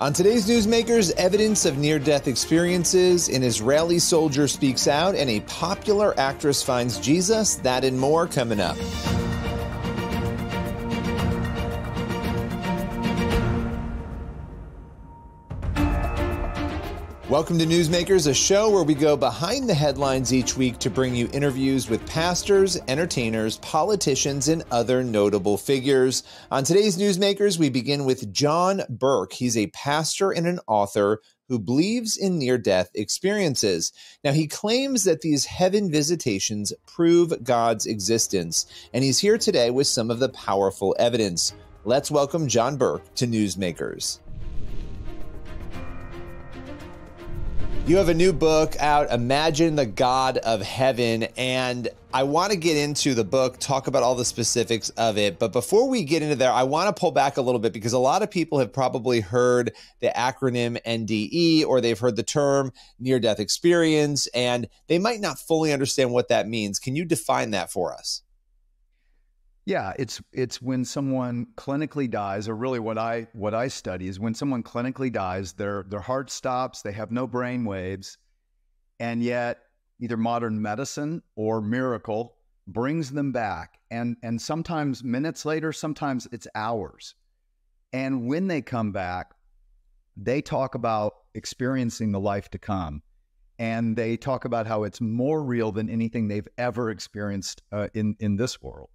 On today's Newsmakers, evidence of near-death experiences, an Israeli soldier speaks out, and a popular actress finds Jesus. That and more coming up. Welcome to Newsmakers, a show where we go behind the headlines each week to bring you interviews with pastors, entertainers, politicians, and other notable figures. On today's Newsmakers, we begin with John Burke. He's a pastor and an author who believes in near-death experiences. Now, he claims that these heaven visitations prove God's existence, and he's here today with some of the powerful evidence. Let's welcome John Burke to Newsmakers. You have a new book out, Imagine the God of Heaven, and I want to get into the book, talk about all the specifics of it. But before we get into there, I want to pull back a little bit because a lot of people have probably heard the acronym NDE, or they've heard the term near-death experience, and they might not fully understand what that means. Can you define that for us? Yeah, it's when someone clinically dies, or really what I study is when someone clinically dies, their heart stops, they have no brain waves, and yet either modern medicine or miracle brings them back, and sometimes minutes later, sometimes it's hours. And when they come back, they talk about experiencing the life to come, and they talk about how it's more real than anything they've ever experienced in this world.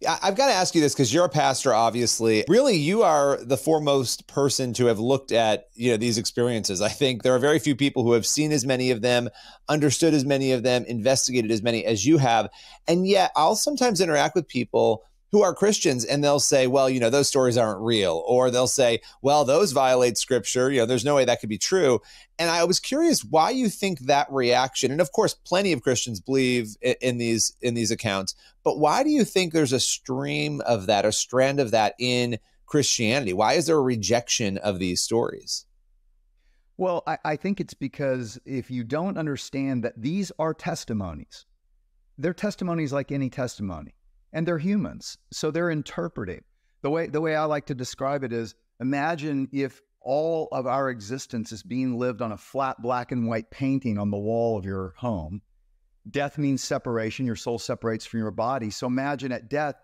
I've got to ask you this because you're a pastor, obviously. Really, you are the foremost person to have looked at, these experiences. I think there are very few people who have seen as many of them, understood as many of them, investigated as many as you have. And yet I'll sometimes interact with people who are Christians, and they'll say, well, those stories aren't real. Or they'll say, well, those violate scripture. There's no way that could be true. And I was curious why you think that reaction, and of course, plenty of Christians believe in these accounts, but why do you think there's a stream of that, a strand of that in Christianity? Why is there a rejection of these stories? Well, I think it's because if you don't understand that these are testimonies, they're testimonies like any testimony. And they're humans, so they're interpreting. The way I like to describe it is, imagine if all of our existence is being lived on a flat black and white painting on the wall of your home. Death means separation. Your soul separates from your body. So imagine at death,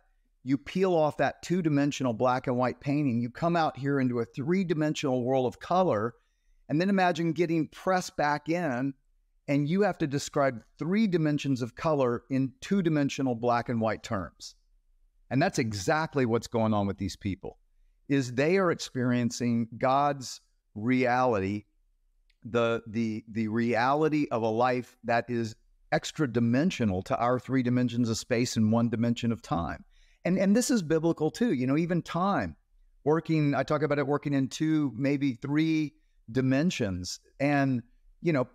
you peel off that two-dimensional black and white painting. You come out here into a three-dimensional world of color, and then imagine getting pressed back in, and you have to describe three dimensions of color in two-dimensional black and white terms. And that's exactly what's going on with these people, is they are experiencing God's reality, the reality of a life that is extra dimensional to our three dimensions of space and one dimension of time. And this is biblical too, even time. I talk about it working in two, maybe three dimensions. And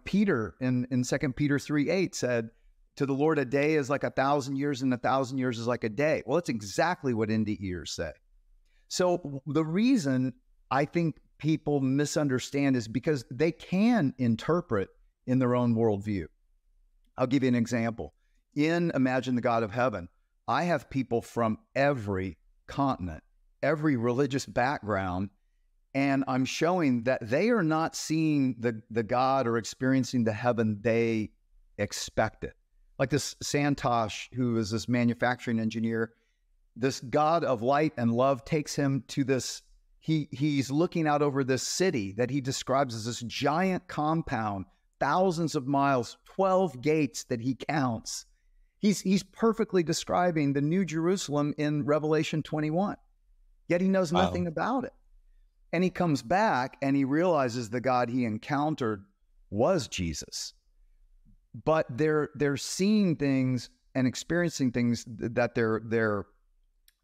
Peter in 2 Peter 3:8 said, to the Lord, a day is like 1,000 years and 1,000 years is like a day. Well, that's exactly what NDEers say. So the reason I think people misunderstand is because they can interpret in their own worldview. I'll give you an example. In Imagine the God of Heaven, I have people from every continent, every religious background, and I'm showing that they are not seeing the God or experiencing the heaven they expected. Like this Santosh, who is this manufacturing engineer, this God of light and love takes him to this, he's looking out over this city that he describes as this giant compound, thousands of miles, 12 gates that he counts. He's perfectly describing the New Jerusalem in Revelation 21, yet he knows nothing about it. And he comes back and he realizes the God he encountered was Jesus. But they're seeing things and experiencing things that their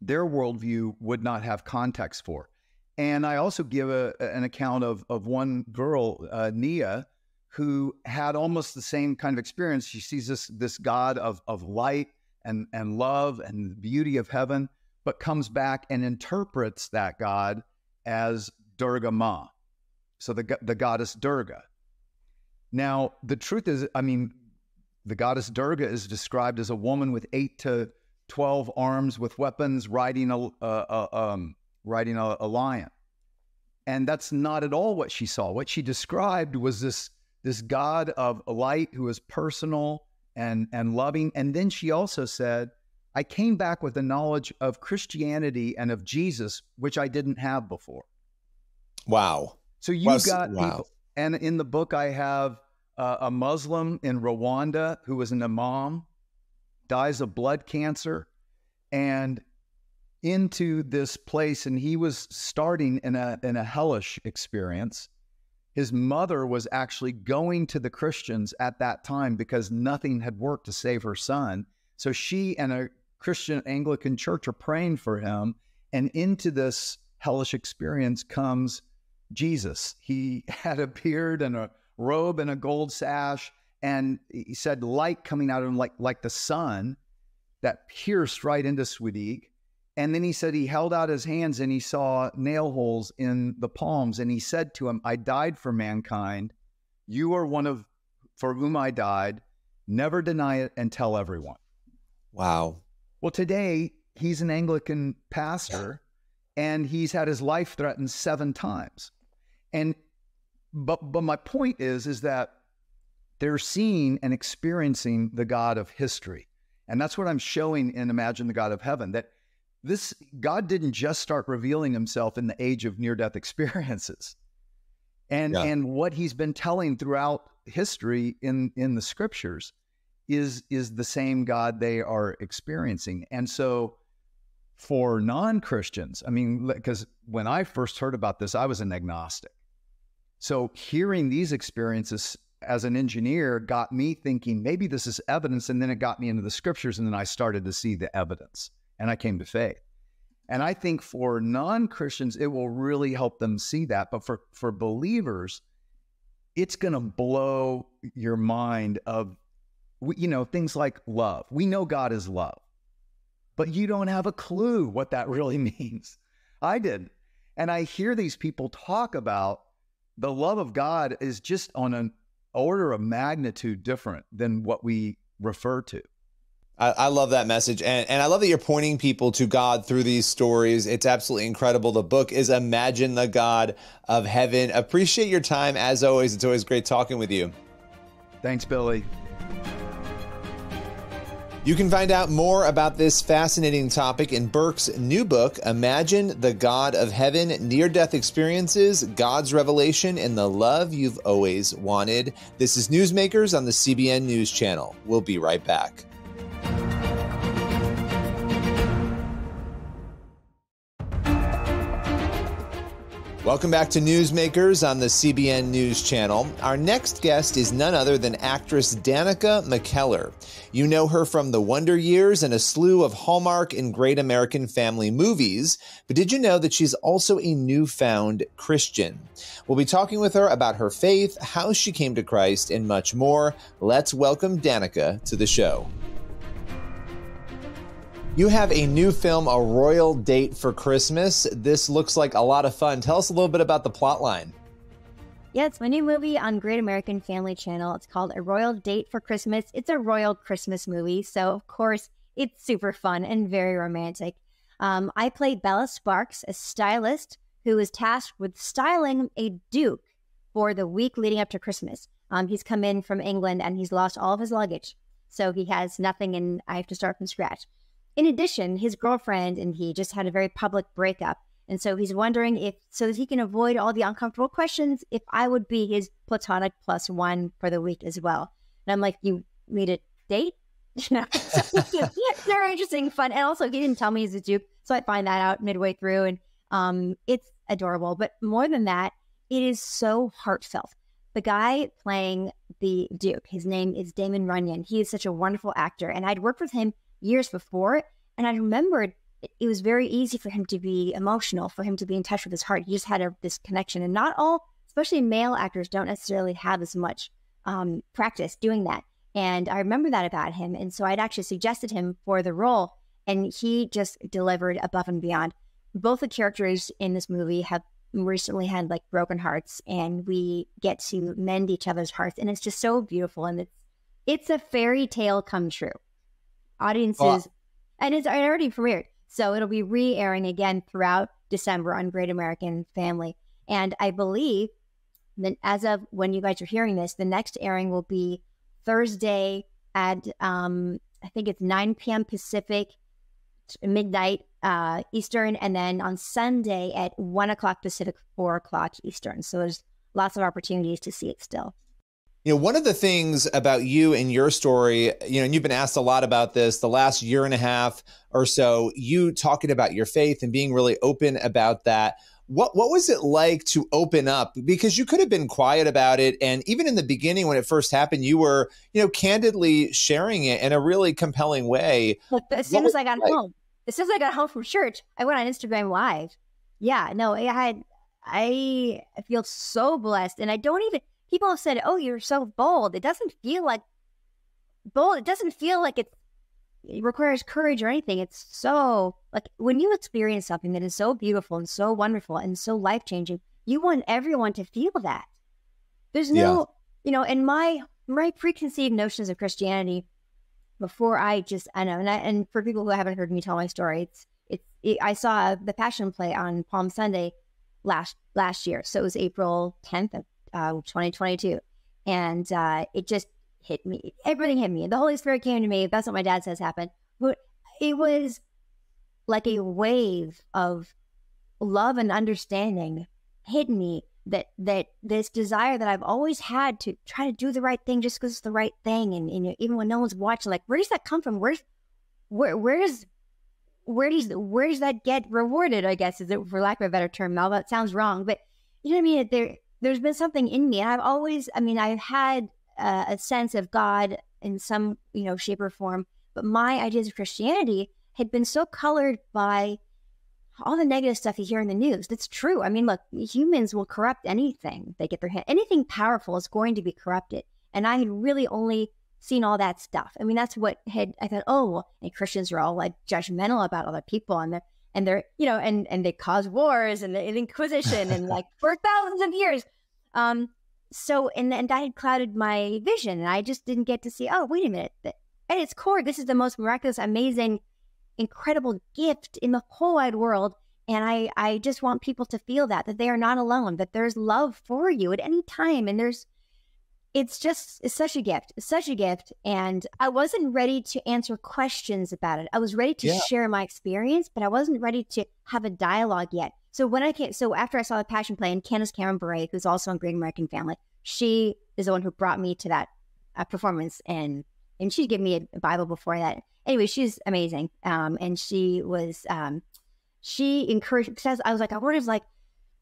worldview would not have context for. And I also give an account of one girl, Nia, who had almost the same kind of experience. She sees this God of light and love and the beauty of heaven, but comes back and interprets that God as Durga Ma, so the goddess Durga. Now, the truth is, the goddess Durga is described as a woman with 8 to 12 arms with weapons riding a lion. And that's not at all what she saw. What she described was this God of light who is personal and loving. And then she also said, I came back with the knowledge of Christianity and of Jesus, which I didn't have before. Wow. So you've got people. And in the book, I have a Muslim in Rwanda who was an imam, dies of blood cancer, and into this place, and he was starting in a hellish experience. His mother was actually going to the Christians at that time because nothing had worked to save her son. So she and a Christian Anglican church are praying for him, and into this hellish experience comes Jesus. He had a beard and a robe and a gold sash, and he said light coming out of him like the sun that pierced right into Sweetie. And then he said he held out his hands and he saw nail holes in the palms. And he said to him, I died for mankind. You are one of for whom I died. Never deny it and tell everyone. Wow. Well, today he's an Anglican pastor and he's had his life threatened 7 times. But my point is that they're seeing and experiencing the God of history. And that's what I'm showing in Imagine the God of Heaven, that this God didn't just start revealing himself in the age of near-death experiences. And what he's been telling throughout history in the scriptures is the same God they are experiencing. And so for non-Christians, I mean, because when I first heard about this, I was an agnostic. So hearing these experiences as an engineer got me thinking, maybe this is evidence. And then it got me into the scriptures, and then I started to see the evidence. And I came to faith. And I think for non-Christians, it will really help them see that. But for believers, it's going to blow your mind of, things like love. We know God is love, but you don't have a clue what that really means. I didn't. And I hear these people talk about the love of God is just on an order of magnitude different than what we refer to. I love that message. And I love that you're pointing people to God through these stories. It's absolutely incredible. The book is Imagine the God of Heaven. Appreciate your time as always. It's always great talking with you. Thanks, Billy. You can find out more about this fascinating topic in Burke's new book, Imagine the God of Heaven, Near-Death Experiences, God's Revelation, and the Love You've Always Wanted. This is Newsmakers on the CBN News Channel. We'll be right back. Welcome back to Newsmakers on the CBN News Channel. Our next guest is none other than actress Danica McKellar. You know her from The Wonder Years and a slew of Hallmark and Great American Family movies, but did you know that she's also a newfound Christian? We'll be talking with her about her faith, how she came to Christ, and much more. Let's welcome Danica to the show. You have a new film, A Royal Date for Christmas. This looks like a lot of fun. Tell us a little bit about the plot line. Yeah, it's my new movie on Great American Family Channel. It's called A Royal Date for Christmas. It's a royal Christmas movie, so of course it's super fun and very romantic. I play Bella Sparks, a stylist who is tasked with styling a duke for the week leading up to Christmas. He's come in from England and he's lost all of his luggage, so he has nothing and I have to start from scratch. In addition, his girlfriend and he just had a very public breakup. And so he's wondering if, so that he can avoid all the uncomfortable questions, if I would be his platonic +1 for the week as well. And I'm like, you need a date? Very interesting, fun. And also, he didn't tell me he's a duke. So I find that out midway through. And it's adorable. But more than that, it is so heartfelt. The guy playing the duke, his name is Damon Runyon. He is such a wonderful actor. And I'd worked with him years before, and I remembered it was very easy for him to be emotional, for him to be in touch with his heart. He just had this connection, and not all, especially male actors, don't necessarily have as much practice doing that. And I remember that about him, and so I'd actually suggested him for the role, and he just delivered above and beyond. Both the characters in this movie have recently had like broken hearts, and we get to mend each other's hearts, and it's just so beautiful, and it's a fairy tale come true. Audiences, and it's already premiered, so it'll be re-airing again throughout December on Great American Family. And I believe that as of when you guys are hearing this, the next airing will be Thursday at, I think it's 9 p.m. Pacific, midnight Eastern, and then on Sunday at 1 o'clock Pacific, 4 o'clock Eastern. So there's lots of opportunities to see it still. You know, one of the things about you and your story, you know, and you've been asked a lot about this the last year and a half or so, you talking about your faith and being really open about that. What was it like to open up? Because you could have been quiet about it. And even in the beginning, when it first happened, you were, you know, candidly sharing it in a really compelling way. As soon as I got home from church, I went on Instagram Live. Yeah, no, I feel so blessed. And people have said, oh, you're so bold. It doesn't feel like bold. It doesn't feel like it requires courage or anything. It's so, like, when you experience something that is so beautiful and so wonderful and so life-changing, you want everyone to feel that. There's no, you know, and my preconceived notions of Christianity before I know, and for people who haven't heard me tell my story, I saw the Passion Play on Palm Sunday last year. So it was April 10th of 2022. And it just hit me. Everything hit me. The Holy Spirit came to me. That's what my dad says happened. But it was like a wave of love and understanding hit me, that this desire that I've always had to try to do the right thing just because it's the right thing. And even when no one's watching, like, where does that come from? Where does that get rewarded, I guess, is it, for lack of a better term. Now that sounds wrong, but you know what I mean? There's been something in me. And I've had a sense of God in some, you know, shape or form, but my ideas of Christianity had been so colored by all the negative stuff you hear in the news. That's true. I mean, look, humans will corrupt anything they get their hand. Anything powerful is going to be corrupted. And I had really only seen all that stuff. I mean, that's what I thought, oh, well, and Christians are all like judgmental about other people, and they're, you know, and they cause wars and the Inquisition and like for thousands of years. So, and that had clouded my vision, and I just didn't get to see, oh, wait a minute. At its core, this is the most miraculous, amazing, incredible gift in the whole wide world. And I just want people to feel that they are not alone, that there's love for you at any time. And it's such a gift. It's such a gift. And I wasn't ready to answer questions about it. I was ready to share my experience, but I wasn't ready to have a dialogue yet. So after I saw the Passion Play, and Candace Cameron Bure, who's also on Great American Family, she is the one who brought me to that performance, and she gave me a Bible before that. Anyway, she's amazing. And she was, she encouraged, because I was like, I wanted to like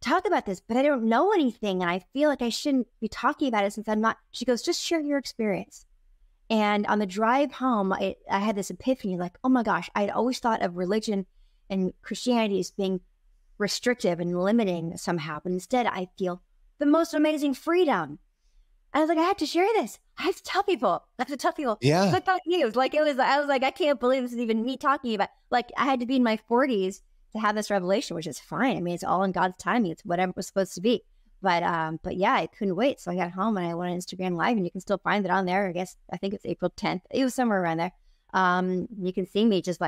talk about this, but I don't know anything, and I feel like I shouldn't be talking about it since I'm not. She goes, just share your experience. And on the drive home, I had this epiphany, like, oh my gosh, I'd always thought of religion and Christianity as being restrictive and limiting somehow, but instead I feel the most amazing freedom. I was like, I have to share this. I have to tell people. Yeah. Click on news. Like, I was like, I can't believe this is even me talking about. Like, I had to be in my 40s to have this revelation, which is fine. I mean, it's all in God's timing. It's whatever it was supposed to be. But yeah, I couldn't wait. So I got home and I went on Instagram Live, and you can still find it on there. I think it's April 10th. It was somewhere around there. You can see me just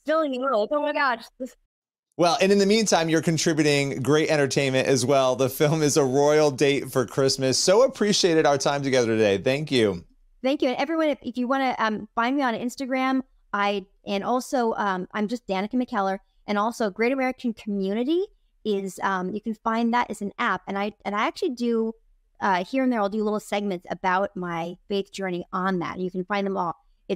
filling the world. Oh my gosh. Well, and in the meantime, you're contributing great entertainment as well. The film is a royal date for Christmas. So appreciated our time together today. Thank you. Thank you. And everyone, if you want to find me on Instagram, I'm just Danica McKellar, and also Great American Community is you can find that as an app, and I actually do here and there I'll do little segments about my faith journey on that. You can find them all.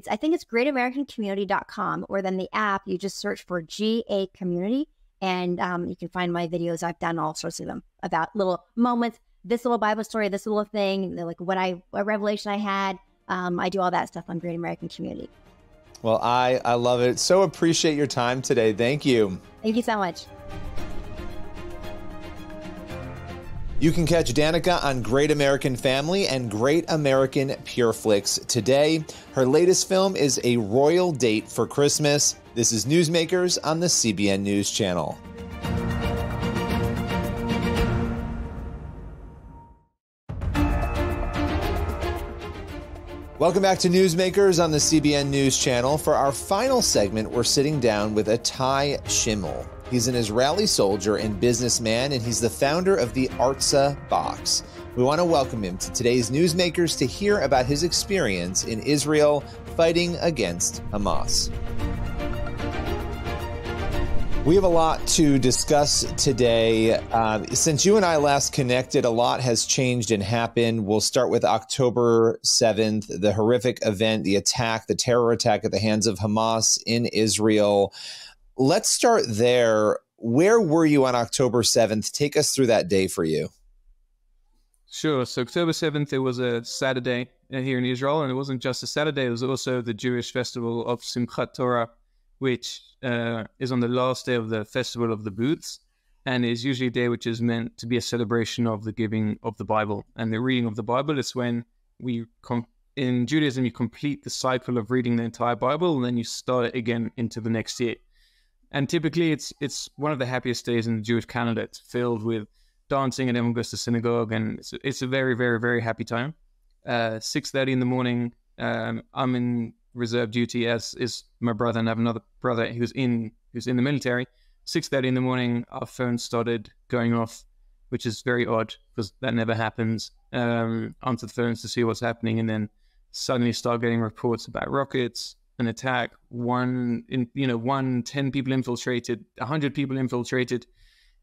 I think it's greatamericancommunity.com, or then the app, you just search for GA Community, and you can find my videos. I've done all sorts of them about little moments, this little Bible story, this little thing, like what revelation I had. I do all that stuff on Great American Community. Well, I love it. So appreciate your time today. Thank you. Thank you so much. You can catch Danica on Great American Family and Great American Pureflix today. Her latest film is A Royal Date for Christmas. This is Newsmakers on the CBN News Channel. Welcome back to Newsmakers on the CBN News Channel. For our final segment, we're sitting down with Atai Schimmel. He's an Israeli soldier and businessman, and he's the founder of the Artza Box. We want to welcome him to today's Newsmakers to hear about his experience in Israel fighting against Hamas. We have a lot to discuss today. Since you and I last connected, a lot has changed and happened. We'll start with October 7th, the horrific event, the attack, the terror attack at the hands of Hamas in Israel. Let's start there. Where were you on October 7th? Take us through that day for you. Sure. So October 7th, it was a Saturday here in Israel, and it wasn't just a Saturday, it was also the Jewish festival of Simchat Torah, which is on the last day of the Festival of the Booths, and is usually a day which is meant to be a celebration of the giving of the Bible. And the reading of the Bible is when in Judaism, you complete the cycle of reading the entire Bible, and then you start it again into the next year. And typically, it's one of the happiest days in the Jewish calendar. It's filled with dancing, and everyone goes to synagogue, and it's a very, very, very happy time. 6:30 in the morning, I'm in reserve duty, as is my brother, and I have another brother who's in the military. 6:30 in the morning, our phone started going off, which is very odd because that never happens. Answer the phones to see what's happening, and then suddenly start getting reports about rockets, an attack, 10 people infiltrated, 100 people infiltrated,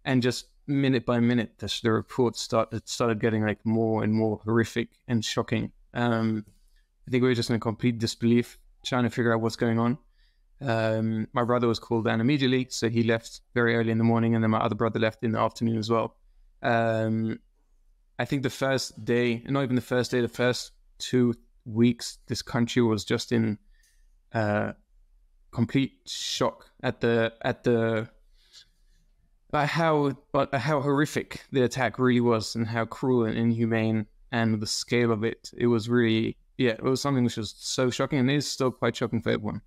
and just minute by minute, the reports started getting like more and more horrific and shocking. I think we were just in a complete disbelief, trying to figure out what's going on. My brother was called down immediately, so he left very early in the morning, and then my other brother left in the afternoon as well. I think the first day, not even the first day, the first 2 weeks, this country was just in complete shock at how horrific the attack really was, and how cruel and inhumane, and the scale of it. It was really, it was something which was so shocking, and it is still quite shocking for everyone.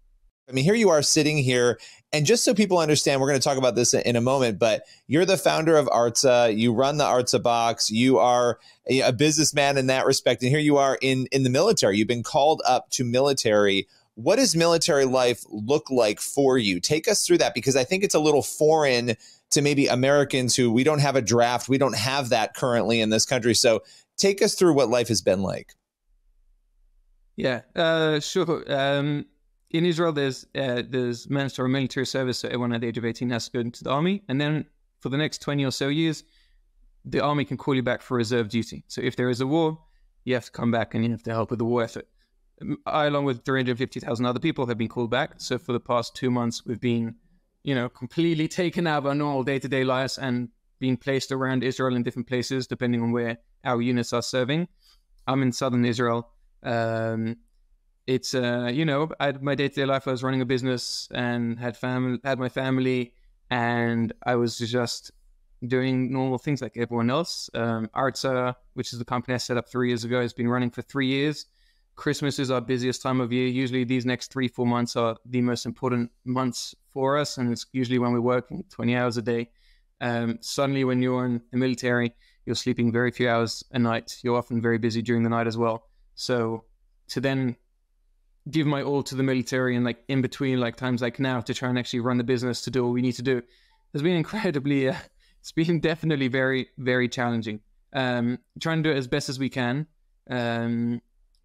I mean, here you are sitting here, and just so people understand, we're going to talk about this in a moment, but you're the founder of Artza, you run the Artza Box, you are a businessman in that respect, and here you are in the military. You've been called up to military. What does military life look like for you? Take us through that, because I think it's a little foreign to maybe Americans who, we don't have a draft. We don't have that currently in this country. So take us through what life has been like. Yeah, sure. In Israel, there's mandatory military service, so everyone at the age of 18 has to go into the army. And then for the next 20 or so years, the army can call you back for reserve duty. So if there is a war, you have to come back and you have to help with the war effort. I, along with 350,000 other people, have been called back. So for the past 2 months, we've been, completely taken out of our normal day-to-day lives and being placed around Israel in different places, depending on where our units are serving. I'm in southern Israel. It's my day-to-day life, I was running a business and had my family, and I was just doing normal things like everyone else. Artza, which is the company I set up 3 years ago, has been running for 3 years. Christmas is our busiest time of year. Usually these next 3-4 months are the most important months for us, and it's usually when we're working 20 hours a day. Suddenly when you're in the military, you're sleeping very few hours a night. You're often very busy during the night as well. So to then give my all to the military, and like in between, like times like now, to try and actually run the business, to do what we need to do, has been incredibly, it's been definitely very, very challenging. Trying to do it as best as we can,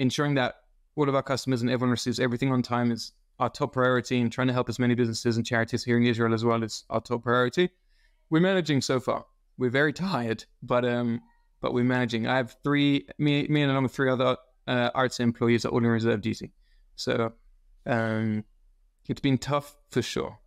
ensuring that all of our customers and everyone receives everything on time is our top priority, and trying to help as many businesses and charities here in Israel as well is our top priority. We're managing so far. We're very tired, but we're managing. I have me and along with 3 other Artza employees are all in reserve duty. So it's been tough for sure.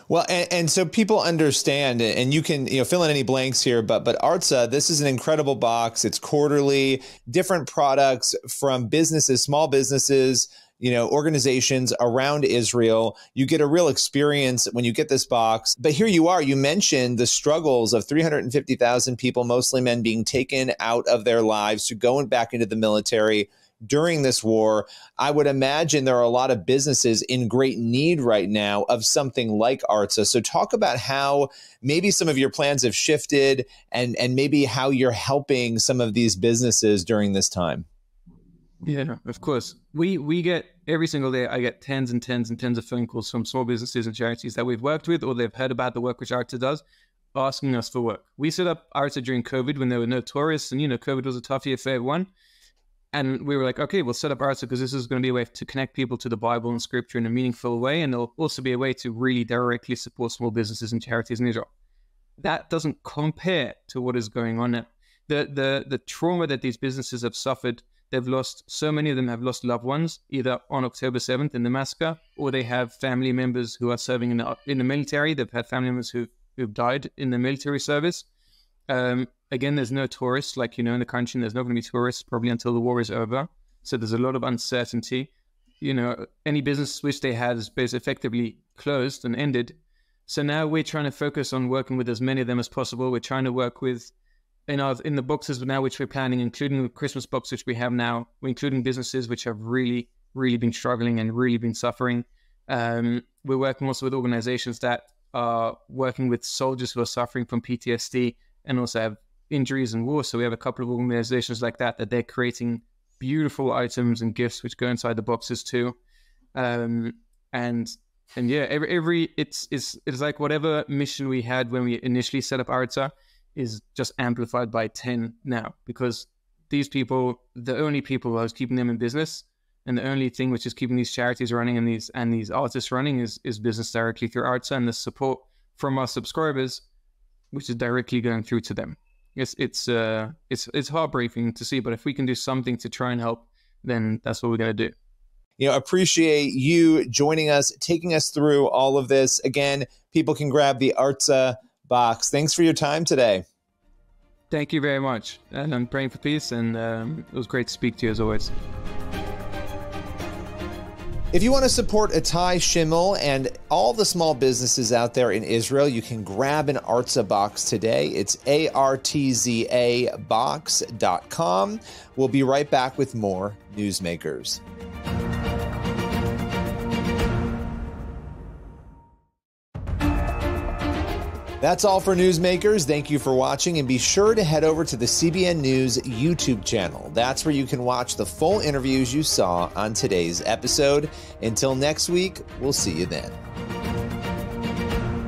Well, and so people understand, and you can fill in any blanks here, but Artza, this is an incredible box. It's quarterly, different products from businesses, small businesses, organizations around Israel. You get a real experience when you get this box. But here you are, you mentioned the struggles of 350,000 people, mostly men, being taken out of their lives to going back into the military during this war. I would imagine there are a lot of businesses in great need right now of something like Artza. So talk about how maybe some of your plans have shifted, and maybe how you're helping some of these businesses during this time. Yeah, of course. We get every single day, I get tens and tens and tens of phone calls from small businesses and charities that we've worked with, or they've heard about the work which Arta does, asking us for work. We set up Arta during COVID when there were no tourists, and COVID was a tough year for everyone. And we were like, okay, we'll set up Arta because this is going to be a way to connect people to the Bible and Scripture in a meaningful way, and it'll also be a way to really directly support small businesses and charities in Israel. That doesn't compare to what is going on now. The trauma that these businesses have suffered. They've lost, so many of them have lost loved ones, either on October 7th in the massacre, or they have family members who are serving in the military. They've had family members who've died in the military service. Again, there's no tourists, like, in the country. There's not going to be tourists probably until the war is over. So there's a lot of uncertainty. Any business which they had is basically effectively closed and ended. So now we're trying to focus on working with as many of them as possible. We're trying to work with, in the boxes now which we're planning, including the Christmas box which we have now, we're including businesses which have really, really been struggling and really been suffering. We're working also with organizations that are working with soldiers who are suffering from PTSD and also have injuries and war. So we have a couple of organizations like that they're creating beautiful items and gifts which go inside the boxes too. And yeah, it's like whatever mission we had when we initially set up Arta is just amplified by 10 now, because these people, the only people who's keeping them in business, and the only thing which is keeping these charities running and these artists running is business directly through Arta, and the support from our subscribers, which is directly going through to them. It's heartbreaking to see, but if we can do something to try and help, then that's what we're going to do. Appreciate you joining us, taking us through all of this. Again, people can grab the Arta box. Thanks for your time today. Thank you very much. And I'm praying for peace, and it was great to speak to you as always. If you want to support Itai Schimmel and all the small businesses out there in Israel, you can grab an Arta box today. It's artzabox.com. We'll be right back with more Newsmakers. That's all for Newsmakers. Thank you for watching, and be sure to head over to the CBN News YouTube channel. That's where you can watch the full interviews you saw on today's episode. Until next week, we'll see you then.